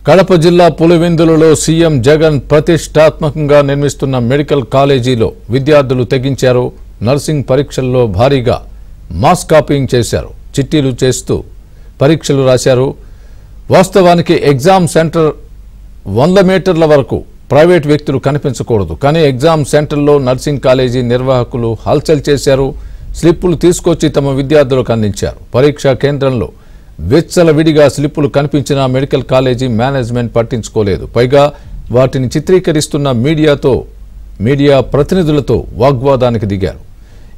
కడప జిల్లా పులివెందులలో సీఎం జగన్ ప్రతిష్టాత్మకంగా నిర్మిస్తున్న మెడికల్ కాలేజీలో విద్యార్థులు తెగించారు. నర్సింగ్ పరీక్షల్లో భారీగా మాస్ కాపీయింగ్ చేశారు. చిట్టీలు చేస్తూ పరీక్షలు రాశారు. వాస్తవానికి ఎగ్జామ్ సెంటర్ 100 మీటర్ల వరకు ప్రైవేట్ వ్యక్తులు కనిపించకూడదు. కానీ ఎగ్జామ్ సెంటర్లో నర్సింగ్ కాలేజీ నిర్వాహకులు హల్చల్ చేశారు. స్లిప్పులు తీసుకొచ్చి తమ విద్యార్థులకు అందించారు. పరీక్షా కేంద్రంలో విచ్చలవిడిగా స్లిప్పులు కనిపించిన మెడికల్ కాలేజీ మేనేజ్మెంట్ పట్టించుకోలేదు. పైగా వాటిని చిత్రీకరిస్తున్న మీడియా ప్రతినిధులతో వాగ్వాదానికి దిగారు.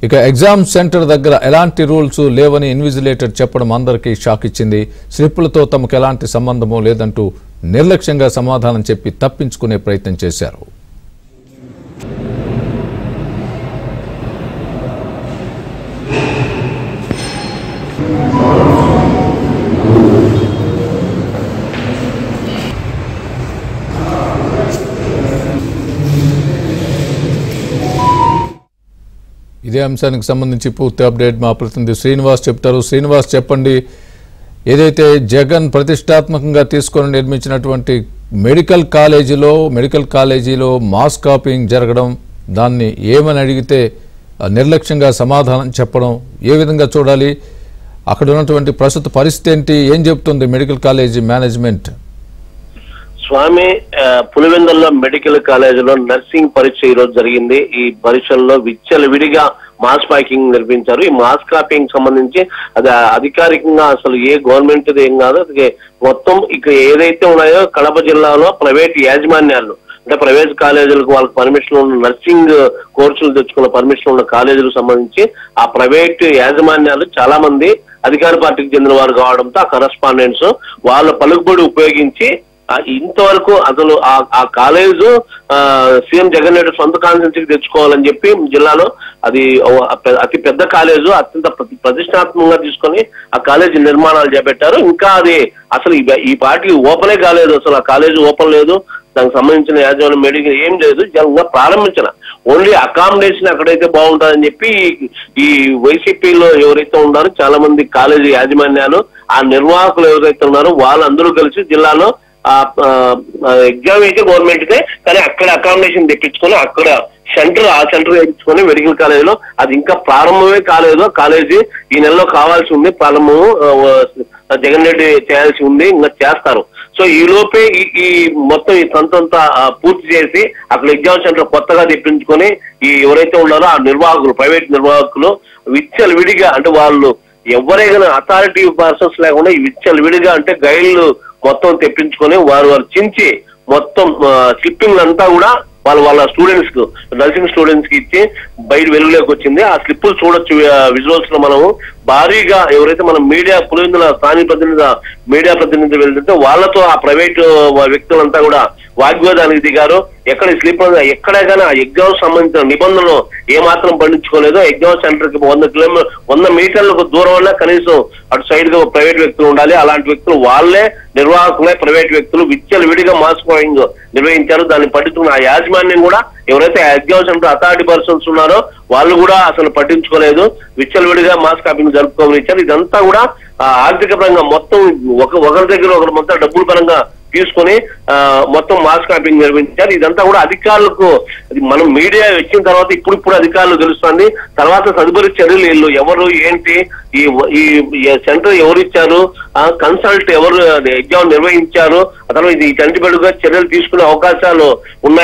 ఇక ఎగ్జామ్ సెంటర్ దగ్గర ఎలాంటి రూల్స్ లేవని ఇన్విజిలేటర్ చెప్పడం అందరికీ షాక్ ఇచ్చింది. స్లిప్పులతో తమకు ఎలాంటి సంబంధమూ లేదంటూ నిర్లక్ష్యంగా సమాధానం చెప్పి తప్పించుకునే ప్రయత్నం చేశారు. ఇదే అంశానికి సంబంధించి పూర్తి అప్డేట్ మా ప్రతినిధి శ్రీనివాస్ చెప్తారు. శ్రీనివాస్, చెప్పండి, ఏదైతే జగన్ ప్రతిష్టాత్మకంగా తీసుకొని నిర్మించినటువంటి మెడికల్ కాలేజీలో మాస్ కాపీయింగ్ జరగడం, దాన్ని ఏమని అడిగితే నిర్లక్ష్యంగా సమాధానం చెప్పడం ఏ విధంగా చూడాలి? అక్కడ ఉన్నటువంటి ప్రస్తుత పరిస్థితి ఏంటి? ఏం చెప్తుంది మెడికల్ కాలేజీ మేనేజ్మెంట్? స్వామి, పులివెందుల్లో మెడికల్ కాలేజీలో నర్సింగ్ పరీక్ష ఈ రోజు జరిగింది. ఈ పరీక్షల్లో విచ్చలవిడిగా మాస్ కాపీయింగ్ నిర్మించారు. ఈ మాస్ కాపీయింగ్ సంబంధించి అది అధికారికంగా అసలు ఏ గవర్నమెంట్ ఏం కాదు. అది మొత్తం ఇక్కడ ఏదైతే ఉన్నాయో కడప జిల్లాలో ప్రైవేట్ యాజమాన్యాలు, అంటే ప్రైవేట్ కాలేజీలకు వాళ్ళకి పర్మిషన్ ఉన్న నర్సింగ్ కోర్సులు తెచ్చుకున్న పర్మిషన్ ఉన్న కాలేజీలకు సంబంధించి ఆ ప్రైవేట్ యాజమాన్యాలు చాలా మంది అధికార పార్టీకి చెందిన వారు కావడంతో ఆ కరస్పాండెంట్స్ వాళ్ళ పలుకుబడి ఉపయోగించి ఇంతవరకు అసలు ఆ కాలేజు సీఎం జగన్ రెడ్డి సొంత కాన్స్టిట్యూన్సీకి తెచ్చుకోవాలని చెప్పి జిల్లాలో అది అతి పెద్ద కాలేజు, అత్యంత ప్రతిష్టాత్మకంగా తీసుకొని ఆ కాలేజీ నిర్మాణాలు చేపట్టారు. ఇంకా అది అసలు ఈ పార్టీ ఓపెనే కాలేదు. అసలు ఆ కాలేజీ ఓపెన్ లేదు. దానికి సంబంధించిన యాజమాన్యం మెడికల్ ఏం లేదు. ఇంకా ప్రారంభించిన ఓన్లీ అకామిడేషన్ ఎక్కడైతే బాగుంటుందని చెప్పి ఈ వైసీపీలో ఎవరైతే ఉన్నారో చాలా మంది కాలేజీ యాజమాన్యాలు, ఆ నిర్వాహకులు ఎవరైతే ఉన్నారో వాళ్ళందరూ కలిసి జిల్లాలో ఎగ్జామ్ అయితే గవర్నమెంట్కే, కానీ అక్కడ అకామిడేషన్ తెప్పించుకొని అక్కడ ఆ సెంటర్ తెప్పించుకొని మెడికల్ కాలేజీలో అది ఇంకా ప్రారంభమే కాలేదు. కాలేజీ ఈ నెలలో కావాల్సి ఉంది, ప్రారంభము జగన్ రెడ్డి చేయాల్సి ఉంది, ఇంకా చేస్తారు. సో ఈ లోపే ఈ మొత్తం ఈ సంతంతా పూర్తి చేసి అక్కడ ఎగ్జామ్ సెంటర్ కొత్తగా తెప్పించుకొని ఈ ఎవరైతే ఉన్నారో ఆ నిర్వాహకులు, ప్రైవేట్ నిర్వాహకులు విచ్చలవిడిగా, అంటే వాళ్ళు ఎవరైనా అథారిటీ పర్సన్స్ లేకుండా ఈ విచ్చలవిడిగా అంటే గైడ్లు మొత్తం తెప్పించుకొని వారు చించి మొత్తం స్లిప్పింగ్ అంతా కూడా వాళ్ళ స్టూడెంట్స్ కు, నర్సింగ్ స్టూడెంట్స్ కి ఇచ్చి బయట వెలుగులోకి వచ్చింది. ఆ స్లిప్పులు చూడొచ్చు విజువల్స్ లో. మనము భారీగా ఎవరైతే మనం పులివెందుల స్థానిక మీడియా ప్రతినిధులు వెళ్తుంటే వాళ్ళతో ఆ ప్రైవేట్ వ్యక్తులంతా కూడా వాగ్వాదానికి దిగారు. ఎక్కడ స్లిప్ ఎక్కడే కానీ ఆ ఎగ్జామ్ సంబంధించిన నిబంధనలు ఏమాత్రం పండించుకోలేదు. ఎగ్జామ్ సెంటర్ కి 100 మీటర్లకు దూరంలో కనీసం అటు సైడ్ గా ప్రైవేట్ వ్యక్తులు ఉండాలి. అలాంటి వ్యక్తులు వాళ్ళే నిర్వాహకులే ప్రైవేట్ వ్యక్తులు విచ్చలవిడిగా మాస్ కాపీయింగ్ నిర్వహించారు. దాన్ని పట్టించుకున్న ఆ యాజమాన్యం కూడా ఎవరైతే ఎగ్జామ్ సెంటర్ అథారిటీ పర్సన్స్ ఉన్నారో వాళ్ళు కూడా అసలు పట్టించుకోలేదు. విచ్చలవిడిగా మాస్ కాపీయింగ్ జరుపుకోమనిచ్చారు. ఇదంతా కూడా ఆర్థిక పరంగా మొత్తం ఒకరి దగ్గర ఒకరు మొత్తం డబ్బుల పరంగా తీసుకొని మొత్తం మాస్ కాపీయింగ్ నిర్వహించారు. ఇదంతా కూడా అధికారులకు, మనం మీడియా వచ్చిన తర్వాత ఇప్పుడు అధికారులు తెలుస్తుంది. తర్వాత తదుపరి చర్యలు ఎవరు ఏంటి, ఈ సెంటర్ ఎవరు ఇచ్చారు, కన్సల్ట్ ఎవరు ఎగ్జామ్ నిర్వహించారు, అతను ఇది కంటిపెడుగా చర్యలు తీసుకునే అవకాశాలు ఉన్నాయి.